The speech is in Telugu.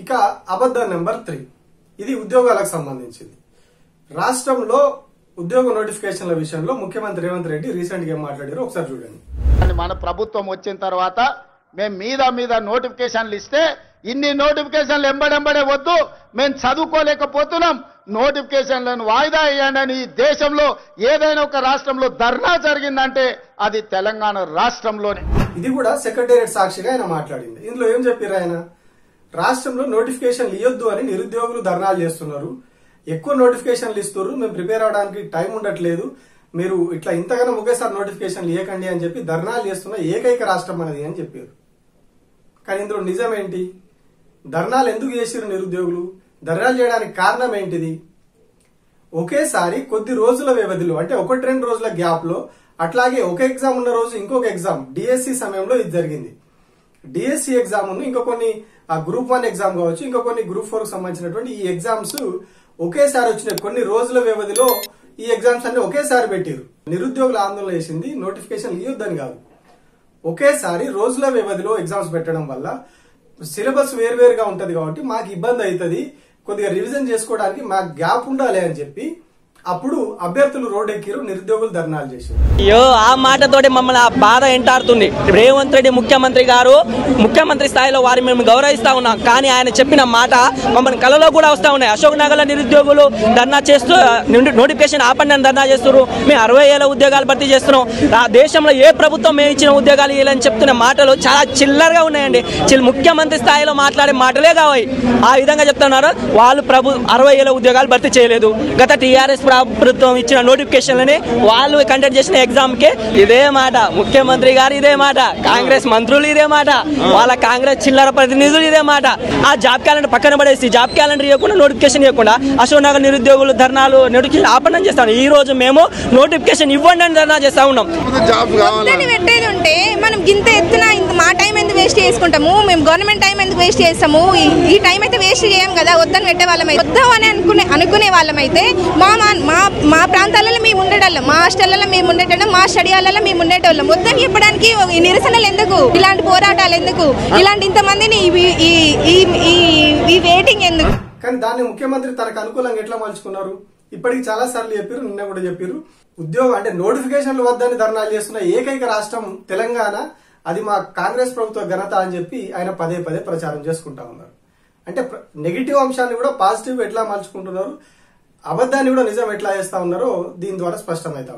ఇక అబద్ధం నెంబర్ 3, ఇది ఉద్యోగాలకు సంబంధించింది. రాష్ట్రంలో ఉద్యోగ నోటిఫికేషన్ల విషయంలో ముఖ్యమంత్రి రేవంత్ రెడ్డి రీసెంట్ గా మాట్లాడారు, ఒకసారి చూడండి. మన ప్రభుత్వం వచ్చిన తర్వాత మేము మీద నోటిఫికేషన్లు ఇస్తే ఇన్ని నోటిఫికేషన్లు ఎంబడెంబడే వద్దు, మేము చదువుకోలేకపోతున్నాం, నోటిఫికేషన్లను వాయిదా వేయండి. ఈ దేశంలో ఏదైనా ఒక రాష్ట్రంలో ధర్నా జరిగిందంటే అది తెలంగాణ రాష్ట్రంలోనే. ఇది కూడా సెక్రటేరియట్ సాక్షిగా ఆయన మాట్లాడింది. ఇందులో ఏం చెప్పారు ఆయన? రాష్ట్రంలో నోటిఫికేషన్లు ఇవ్వద్దు అని నిరుద్యోగులు ధర్నాలు చేస్తున్నారు, ఎక్కువ నోటిఫికేషన్లు ఇస్తున్నారు, మేము ప్రిపేర్ అవడానికి టైం ఉండట్లేదు, మీరు ఇట్లా ఇంతగానో ఒకేసారి నోటిఫికేషన్లు ఇవ్వకండి అని చెప్పి ధర్నాలు చేస్తున్న ఏకైక రాష్ట్రం అనేది అని చెప్పారు. కానీ ఇందులో నిజం ఏంటి? ధర్నాలు ఎందుకు చేసిరు నిరుద్యోగులు? ధర్నాలు చేయడానికి కారణం ఏంటిది? ఒకేసారి కొద్ది రోజుల వ్యవధిలో, అంటే 1-2 రోజుల గ్యాప్ లో, అట్లాగే ఒక ఎగ్జామ్ ఉన్న రోజు ఇంకొక ఎగ్జామ్, డిఎస్సి సమయంలో ఇది జరిగింది. డిఎస్సి ఎగ్జామ్ ఇంకా కొన్ని గ్రూప్ 1 ఎగ్జామ్ కావచ్చు, ఇంకా కొన్ని గ్రూప్ 4 కు సంబంధించినటువంటి ఈ ఎగ్జామ్స్ ఒకేసారి వచ్చినాయి. కొన్ని రోజుల వ్యవధిలో ఈ ఎగ్జామ్స్ అన్ని ఒకేసారి పెట్టారు. నిరుద్యోగుల ఆందోళన చేసింది నోటిఫికేషన్ ఇవ్వద్దని కాదు, ఒకేసారి రోజుల వ్యవధిలో ఎగ్జామ్స్ పెట్టడం వల్ల సిలబస్ వేరువేరుగా ఉంటది కాబట్టి మాకు ఇబ్బంది అవుతుంది, కొద్దిగా రివిజన్ చేసుకోవడానికి మాకు గ్యాప్ ఉండాలి అని చెప్పి అప్పుడు అభ్యర్థులు రోడ్డెక్కిరు, నిరుద్యోగులు ధర్నాలు చేశారు. అయ్యో, ఆ మాటతోటి మమ్మల్ని ఆ బాధ ఎంటాడుతుంది. రేవంత్ రెడ్డి ముఖ్యమంత్రి గారు, ముఖ్యమంత్రి స్థాయిలో వారిని మేము గౌరవిస్తా ఉన్నాం, కానీ ఆయన చెప్పిన మాట మమ్మల్ని కలలో కూడా వస్తా ఉన్నాయి. అశోక్ నగర్లో నిరుద్యోగులు ధర్నా చేస్తూ నోటిఫికేషన్ ఆపండి అని ధర్నా చేస్తున్నారు. మేము 60,000 ఉద్యోగాలు భర్తీ చేస్తున్నాం, ఆ దేశంలో ఏ ప్రభుత్వం మేము ఇచ్చిన ఉద్యోగాలు ఇవ్వాలని చెప్తున్న మాటలు చాలా చిల్లరగా ఉన్నాయండి. ముఖ్యమంత్రి స్థాయిలో మాట్లాడే మాటలే కావాలి. ఆ విధంగా చెప్తున్నారు. వాళ్ళు 60,000 ఉద్యోగాలు భర్తీ చేయలేదు. గత టీఆర్ఎస్ ప్రభుత్వం ఇచ్చిన నోటిఫికేషన్లని వాళ్ళు కండక్ట్ చేసిన ఎగ్జామ్ కి ఇదే మాట, ముఖ్యమంత్రి గారు ఇదే మాట, కాంగ్రెస్ మంత్రులు ఇదే మాట, వాళ్ళ కాంగ్రెస్ చిల్లర ప్రతినిధులు ఇదే మాట. ఆ జాబ్ క్యాలెండర్ పక్కన పడేసి జాబ్ క్యాలెండర్ ఇవ్వకుండా నోటిఫికేషన్ ఇవ్వకుండా అశోక్ నగర్ నిరుద్యోగులు ధర్నాలు నోటిఫికేషన్ ఆపండి చేస్తాను. ఈ రోజు మేము నోటిఫికేషన్ ఇవ్వండి అని ధర్నా చేస్తా ఉన్నాం. పెట్టేది ఉంటే మనం గింత ఎత్తున మా టైం ఎందుకు వేస్ట్ చేసుకుంటాము? మేము గవర్నమెంట్ టైం ఎందుకు వేస్ట్ చేస్తాము? ఈ టైం అయితే వేస్ట్ చేయం కదా. వద్దని పెట్టే వాళ్ళమైతే, వద్దాం అని అనుకునే వాళ్ళమైతే మా ప్రాంతాలలో మేము ఉండేటోళ్ళం, మా హాస్టల్లో మేము ఉండేటోళ్ళం, మా స్టడీ హాల్లో మేము ఉండేటోళ్ళం. వద్దని చెప్పడానికి నిరసనలు ఎందుకు? ఇలాంటి పోరాటాలు ఎందుకు? ఇలాంటి ఇంతమందిని ఈ వెయిటింగ్ ఎందుకు? కానీ దాన్ని ముఖ్యమంత్రి తనకు అనుకూలంగా ఎట్లా మలుచుకున్నారు? ఇప్పటికి చాలా సార్లు చెప్పారు, నిన్న కూడా చెప్పారు. ఉద్యోగం అంటే నోటిఫికేషన్లు వద్దని ధర్నాలు చేస్తున్న ఏకైక రాష్ట్రం తెలంగాణ, అది మా కాంగ్రెస్ ప్రభుత్వ ఘనత అని చెప్పి ఆయన పదే ప్రచారం చేసుకుంటా ఉన్నారు. అంటే నెగిటివ్ అంశాన్ని కూడా పాజిటివ్ ఎట్లా మలుచుకుంటున్నారు, అబద్ధాన్ని కూడా నిజం ఎట్లా చేస్తా ఉన్నారో దీని ద్వారా స్పష్టమవుతా ఉంది.